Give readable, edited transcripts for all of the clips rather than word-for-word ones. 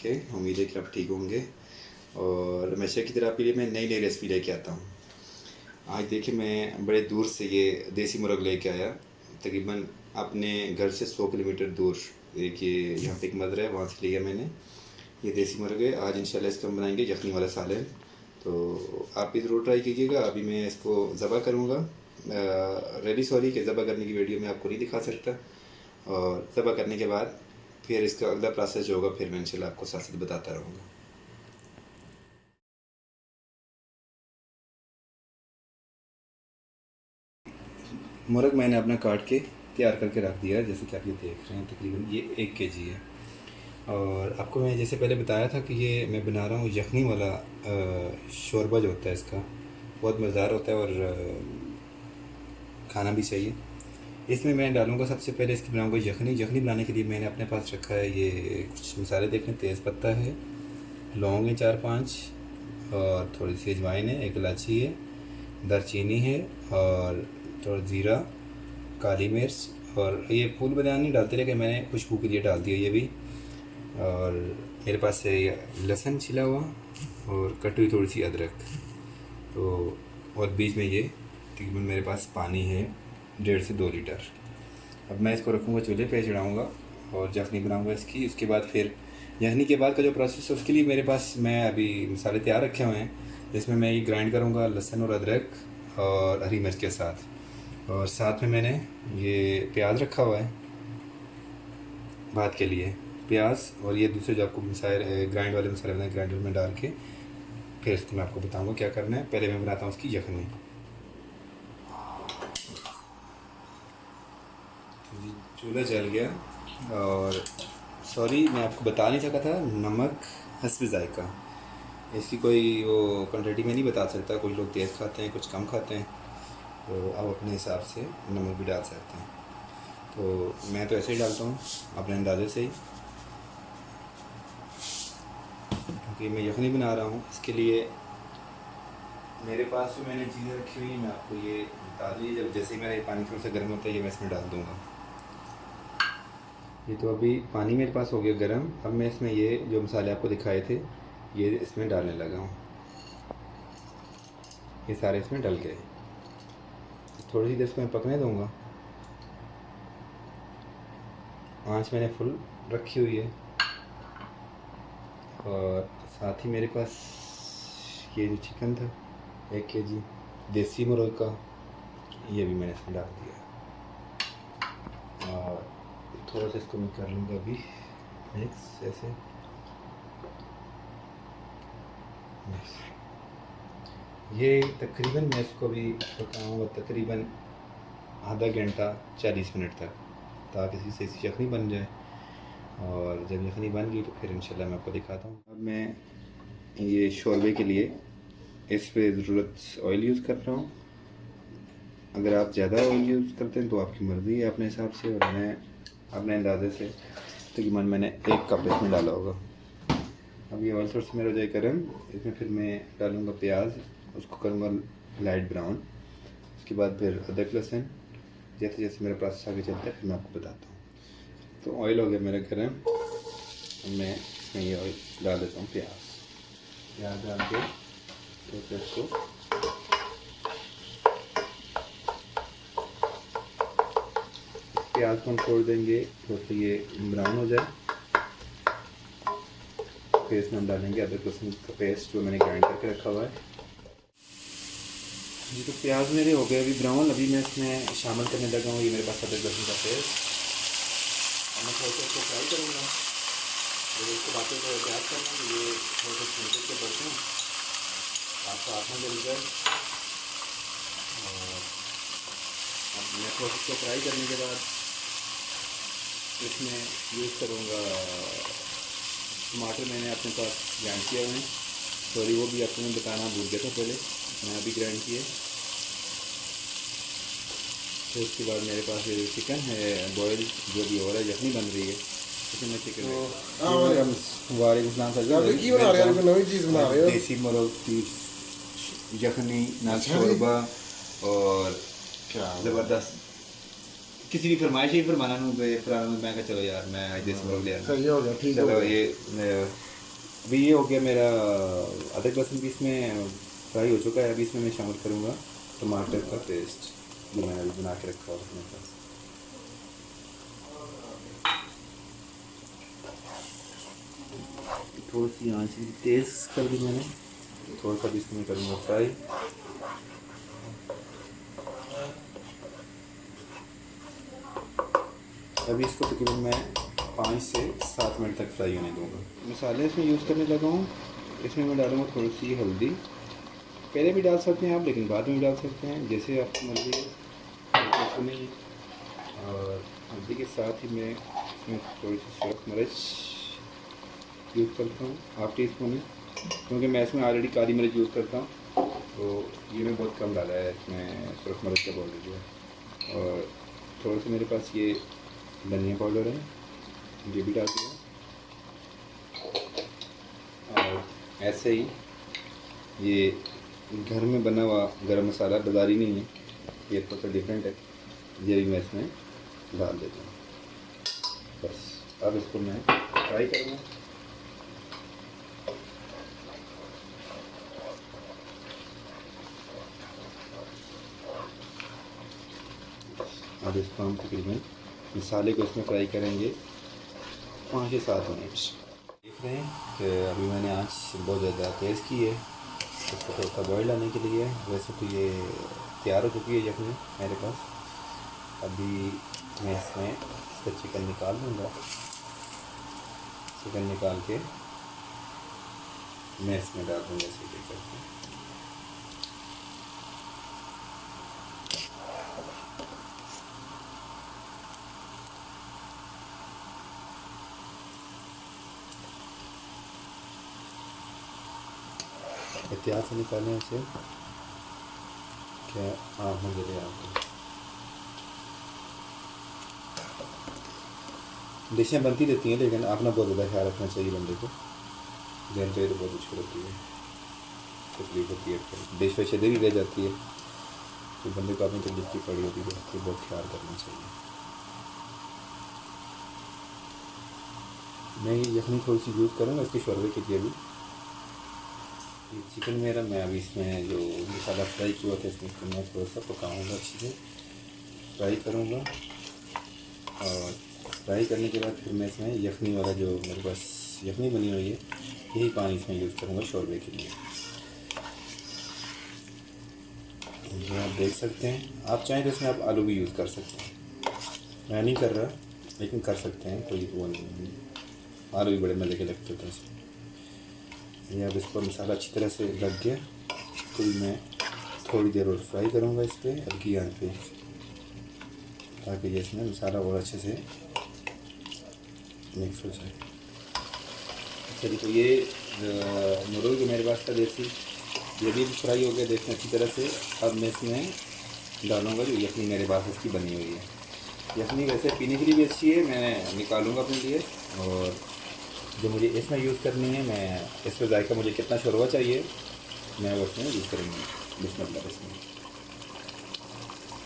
रखें। उम्मीद है कि आप ठीक होंगे और हमेशा की तरह आपके लिए मैं नई नई रेसिपी लेके आता हूँ। आज देखिए मैं बड़े दूर से ये देसी मुर्ग लेके आया, तकरीबन अपने घर से 100 किलोमीटर दूर। देखिए यहाँ पे एक मदर है, वहाँ से लिया मैंने। ये देसी मुर्ग है। आज इंशाल्लाह इसका हम बनाएंगे यखनी वाला सालन। तो आप भी ज़रूर ट्राई कीजिएगा। अभी मैं इसको ज़बह करूँगा। रेडी सॉरी कि ज़बह करने की वीडियो मैं आपको नहीं दिखा सकता, और ज़बह करने के बाद फिर इसका अगला प्रोसेस जो होगा फिर मैं इंशाल्लाह आपको साथ साथ बताता रहूँगा। मुर्ग मैंने अपना काट के तैयार करके रख दिया है, जैसे कि आप ये देख रहे हैं। तकरीबन ये 1 केजी है। और आपको मैं जैसे पहले बताया था कि ये मैं बना रहा हूँ यखनी वाला शोरबा जो होता है इसका, बहुत मज़ेदार होता है और खाना भी चाहिए। इसमें मैं डालूँगा सबसे पहले इसकी बनाऊँगा यखनी। यखनी बनाने के लिए मैंने अपने पास रखा है ये कुछ मसाले देख लें। तेज़ पत्ता है, लौंग है 4-5, और थोड़ी सी अजवाइन है, 1 इलायची है, दालचीनी है, और थोड़ा ज़ीरा, काली मिर्च, और ये फूल बादाम नहीं डालते लेकिन मैंने खुशबू के लिए डाल दिया ये भी। और मेरे पास है लहसुन छिला हुआ और कटी हुई थोड़ी सी अदरक। तो और बीच में ये तकरीबन मेरे पास पानी है 1.5 से 2 लीटर। अब मैं इसको रखूँगा, चूल्हे पे चढ़ाऊँगा और यखनी बनाऊँगा इसकी। उसके बाद फिर यखनी के बाद का जो प्रोसेस है उसके लिए मेरे पास मैं अभी मसाले तैयार रखे हुए हैं, जिसमें मैं ये ग्राइंड करूँगा लहसुन और अदरक और हरी मिर्च के साथ। और साथ में मैंने ये प्याज रखा हुआ है भात के लिए, प्याज। और ये दूसरे जो आपको मसाले ग्राइंड वाले मसाले बनाए ग्राइंडर में डाल के फिर इसको मैं आपको बताऊंगा क्या करना है। पहले मैं बनाता हूँ उसकी यखनी। चूल्हा जल गया, और सॉरी मैं आपको बता नहीं सका था, नमक हस्ब जायका, इसकी कोई वो क्वान्टिटी में नहीं बता सकता। कुछ लोग तेज़ खाते हैं, कुछ कम खाते हैं, तो आप अपने हिसाब से नमक भी डाल सकते हैं। तो मैं तो ऐसे ही डालता हूँ अपने अंदाजे से ही, क्योंकि मैं यखनी बना रहा हूँ। इसके लिए मेरे पास जो मैंने चीज़ें रखी हुई हैं मैं आपको ये बता दी। जब जैसे ही मेरा पानी थोड़ा सा गर्म होता है ये मैं इसमें डाल दूँगा। ये तो अभी पानी मेरे पास हो गया गर्म। अब मैं इसमें ये जो मसाले आपको दिखाए थे ये इसमें डालने लगा हूँ। ये सारे इसमें डल गए। थोड़ी सी देर इसको मैं पकने दूँगा। आँच मैंने फुल रखी हुई है, और साथ ही मेरे पास ये जो चिकन था 1 केजी देसी मुर्ग का, ये भी मैंने इसमें डाल दिया। और थोड़ा सा इसको मैं कर लूँगा अभी मिक्स ऐसे। ये तकरीबन मैं इसको भी पकाऊँगा तकरीबन आधा घंटा 40 मिनट तक, ताकि इसी से इसी यखनी बन जाए। और जब यखनी बन गई तो फिर इंशाल्लाह मैं आपको दिखाता हूँ। अब मैं ये शोरबे के लिए इस पे ज़रूरत ऑयल यूज़ कर रहा हूँ। अगर आप ज़्यादा ऑयल यूज़ करते हैं तो आपकी मर्ज़ी है अपने हिसाब से, और मैं अपने अंदाजे से तकरीबन मैंने 1 कप इसमें डाला होगा। अब ये ऑयल थोड़ा सा मेरा हो जाए गर्म, इसमें फिर मैं डालूँगा प्याज, उसको करूँगा लाइट ब्राउन। उसके बाद फिर अदरक लहसुन। जैसे जैसे मेरा प्रोसेस आगे चलता है फिर मैं आपको बताता हूँ। तो ऑयल हो गया मेरा गर्म, मैं इसमें ये ऑयल डाल देता हूँ प्याज डाल के तो फिर इसको प्याज को हम छोड़ देंगे तो ये ब्राउन हो जाए। फिर इसमें हम डालेंगे अदरक लहसुन का पेस्ट जो मैंने ग्राइंड करके रखा हुआ है। ये तो प्याज मेरे हो गए अभी ब्राउन। अभी मैं इसमें शामिल करने लगा हूँ ये मेरे पास अदरक लहसुन का पेस्ट। और मैं थोड़ा सा इसको फ्राई करूँगा। जब इसको बातें को प्याज करना तो ये थोड़े से छिलके के बर्तन आपको हाथ में जल जाए। और अब मैं थोड़ा सा इसको फ्राई करने के बाद इसमें यूज़ करूँगा टमाटर। मैंने अपने पास ग्राइंड किया हुए हैं, सॉरी वो भी आपको मैं बताना भूल गया था पहले, मैं अभी ग्राइंड किए। तो उसके बाद मेरे पास ये चिकन है बॉयल जो भी हो रहा है, यखनी बन रही है उसमें मैं चिकन देसी मुर्ग की यखनी ना शोरबा और ज़बरदस्त। किसी की फरमाइश ही फरमाना पुराना मैं कहा चलो यार मैं आज देसी मुर्ग ले आया। चलो ये अभी ये हो गया मेरा अदरक लहसुन भी इसमें फ्राई हो चुका है। अभी इसमें मैं शामिल करूँगा टमाटर का पेस्ट जो मैंने अभी बना के रखा है अपने पास। थोड़ी सी आँच भी तेज़ कर दी मैंने, थोड़ा सा भी इसमें करूँगा फ्राई। अभी इसको तकरीबन मैं 5 से 7 मिनट तक फ्राई होने दूँगा। मसाले इसमें यूज़ करने लगा हूँ। इसमें मैं डालूँगा थोड़ी सी हल्दी, पहले भी डाल सकते हैं आप, लेकिन बाद में भी डाल सकते हैं, जैसे आपकी मर्ज़ी है सुनिए। और हल्दी के साथ ही मैं इसमें थोड़ी सी सूरख मिर्च यूज़ करता हूँ, हाफ टी स्पून है, क्योंकि मैं इसमें ऑलरेडी काली मिर्च यूज़ करता हूँ, तो ये मैं बहुत कम डाला है इसमें सूरख मिर्च का पाउडर जो है। और थोड़ा सा मेरे पास ये धनिया पाउडर है, ये भी डाल दिया। और ऐसे ही ये घर में बना हुआ गरम मसाला, बाज़ारी नहीं है, ये थोड़ा सा डिफरेंट है, ये भी मैं इसमें डाल देता हूँ। बस अब इसको मैं फ्राई करूँगा। अब इसको हम तकरीबन मसाले को इसमें फ्राई करेंगे 5 से 7 मिनट। देख रहे हैं कि अभी मैंने आँच बहुत ज़्यादा तेज़ की है इसको थोड़ा सा बॉयल आने के लिए। वैसे तो ये तैयार हो चुकी है यखनी मेरे पास। अभी मैं इसमें इसका चिकन निकाल लूँगा। चिकन निकाल के मैं इसमें डाल दूँगा इसे देख करके। एहतियात से निकालें इसे, क्या आँख में गिरे आपको। डिशें बनती रहती हैं, लेकिन अपना बहुत ज़्यादा ख्याल रखना चाहिए बंदे को। जहन चाहिए तो बहुत मुश्किल होती है, तकलीफ होती है, डिश वैसे इधर ही रह जाती है, तो बंदे को अपनी तकलीफ की पड़ी होती है, उसको बहुत ख्याल करना चाहिए। मैं ये यखनी थोड़ी सी यूज़ करूँगा इसके शोरबे के लिए। अभी ये चिकन मेरा, मैं अभी इसमें जो मसाला फ्राई किया था इसमें मैं थोड़ा सा पकाऊँगा, अच्छे से फ्राई करूँगा। और फ्राई करने के बाद फिर मैं इसमें यखनी वाला जो मेरे पास यखनी बनी हुई है, यही पानी इसमें यूज़ करूँगा शोरबे के लिए। जो आप देख सकते हैं, आप चाहें तो इसमें आप आलू भी यूज़ कर सकते हैं, मैं नहीं कर रहा, लेकिन कर सकते हैं, कोई वो नहीं। आलू भी बड़े मज़े के लगते थे इसमें। ये अब इसको मसाला अच्छी तरह से लग गया, तो मैं थोड़ी देर और फ्राई करूँगा इस पर हल्की आंच पे, ताकि ये इसमें मसाला और अच्छे से मिक्स हो जाए। चलिए, तो ये मुर्गी मेरे पास था देसी, ये भी फ्राई हो गया देखने अच्छी तरह से। अब मैं इसमें डालूँगा जो यखनी मेरे पास इसकी बनी हुई है। यखनी वैसे पीने के लिए भी अच्छी है, मैं निकालूँगा अपने लिए। और जो मुझे इसमें यूज़ करनी है, मैं इस पर जायका मुझे कितना शोरबा चाहिए मैं वो इसमें यूज़ करूँगा। बिस्मिल्लाह। इसमें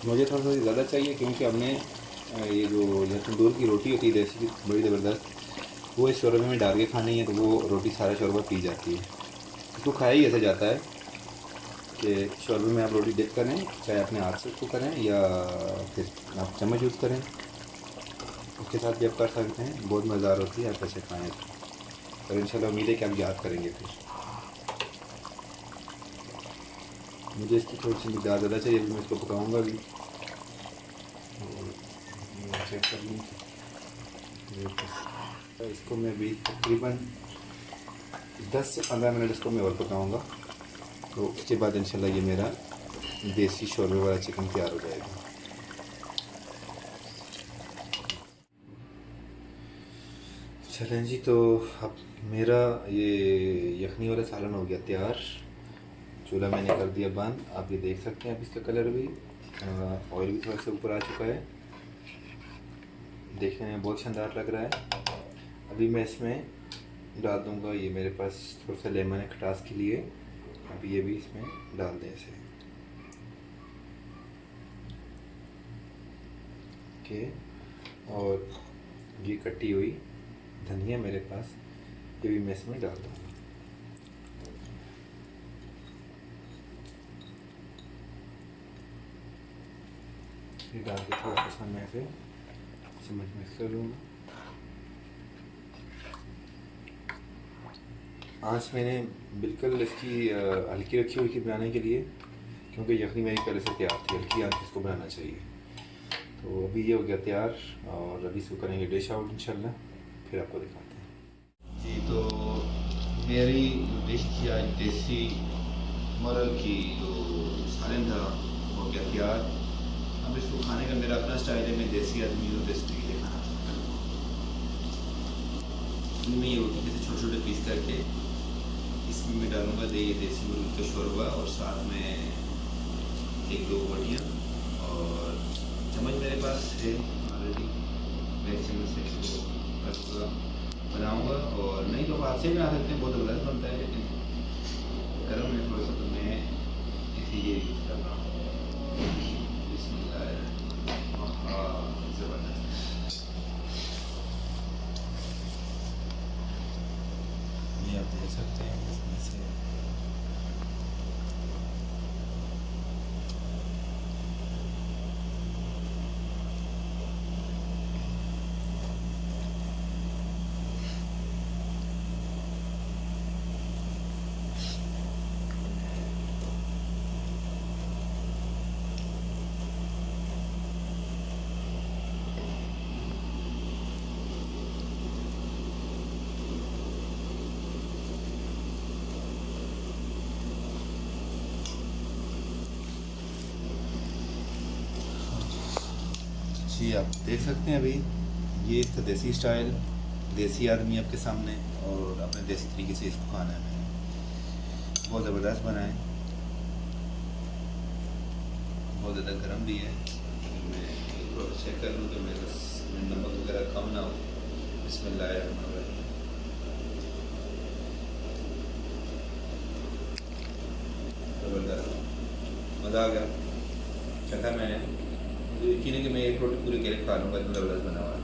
मुझे थोड़ा सा ज़्यादा चाहिए, क्योंकि हमने ये जो यह तंदूर की रोटी होती है देसी बड़ी ज़बरदस्त, वो इस शोरबे में डाल के खानी है, तो वो रोटी सारा शोरबा पी जाती है। इसको खाया ही ऐसे जाता है कि शोरबे में आप रोटी डिप करें, चाहे अपने हाथ से उसको करें या फिर आप चम्मच यूज़ करें, उसके साथ भी आप कर सकते हैं। बहुत मज़ेदार होती है, आप ऐसे खाएँ तो। और इंशाल्लाह उम्मीद है कि आप याद करेंगे। फिर मुझे इसकी थोड़ी सी मिक़दार ज़्यादा चाहिए, मैं इसको पकाऊँगा भी। चेक कर लूँ, इसको मैं भी तकरीबन 10 से 15 मिनट इसको मैं और पकाऊँगा, तो उसके बाद इंशाल्लाह ये मेरा देसी शोरबे वाला चिकन तैयार हो जाएगा। चलें जी, तो अब मेरा ये यखनी वाला सालन हो गया तैयार। चूल्हा मैंने कर दिया बंद, आप ये देख सकते हैं। अब इसका कलर भी ऑयल भी थोड़ा सा ऊपर आ चुका है, देखने में बहुत शानदार लग रहा है। अभी मैं इसमें डाल दूंगा, ये मेरे पास थोड़ा सा लेमन है खटास के लिए, अभी ये भी इसमें डाल दें इसे। ओके, और ये कटी हुई धनिया मेरे पास, ये भी मैं इसमें डाल दूँगा। ये डाल के थोड़ा सा मैं इसे चम्मच मिक्स कर लूँगा। आँच मैंने बिल्कुल इसकी हल्की रखी हुई थी बनाने के लिए, क्योंकि यखनी मेरी पहले से तैयार थी। हल्की आँच इसको बनाना चाहिए। तो अभी ये हो गया तैयार और अभी इसको करेंगे डिश आउट इंशाल्लाह, फिर आपको दिखाते हैं। जी तो मेरी डिश थी आज देसी मुर्ग की जो सालन था हो गया तैयार। अब इसको खाने का मेरा अपना स्टाइल है, मैं देसी आदमी हूँ तो इस तरीके से खाना चाहता हूँ। इनमें ये होती है छोटे छोटे पीस करके इसमें मैं डालूँगा देसी मुर्ग का शोरबा और साथ में एक दो बोटियाँ और चम्मच मेरे पास है ऑलरेडी, मैं इस चम्मच से इसको बनाऊँगा। और नहीं तो हाथ से भी बना सकते हैं, बहुत ज़बरदस्त बनता है, लेकिन गर्म में थोड़ा सा तो मैं इसे ये यूज़ कर रहा हूँ। बिस्मिल्लाह, ज़बरदस्त। ये आप देख सकते हैं इसमें से जी आप देख सकते हैं अभी ये इसका देसी स्टाइल, देसी आदमी आपके सामने और अपने देसी तरीके से इसको खाना है। मैंने बहुत ज़बरदस्त बना है, बहुत ज़्यादा गर्म भी है। मैं थोड़ा चेक कर लूँ कि मेरा नमक वगैरह कम ना हो। बिस्मिल्लाहिर्रहमानिर्रहीम। ज़बरदस्त, मज़ा आ गया। चखा मैंने, यकीन है कि मैं एक रोटी पूरी केले खा लूँगा, इतना ज़बरदस्त बना हुआ है।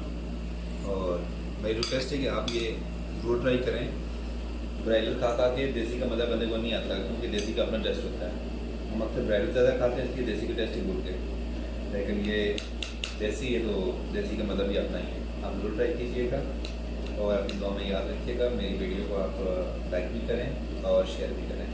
और मेरी रिक्वेस्ट है कि आप ये ज़रूर ट्राई करें। ब्रायलर खा के देसी का मज़ा बंदे को नहीं आता, क्योंकि देसी का अपना टेस्ट होता है। हम अक्सर ब्रायलर ज़्यादा खाते हैं, इसलिए देसी का टेस्ट ही भूल गए, लेकिन ये देसी है तो देसी का मज़ा भी अपना ही है। आप ज़रूर ट्राई कीजिएगा और अपनी दुआ में याद रखिएगा। मेरी वीडियो को आप लाइक भी करें और शेयर भी करें।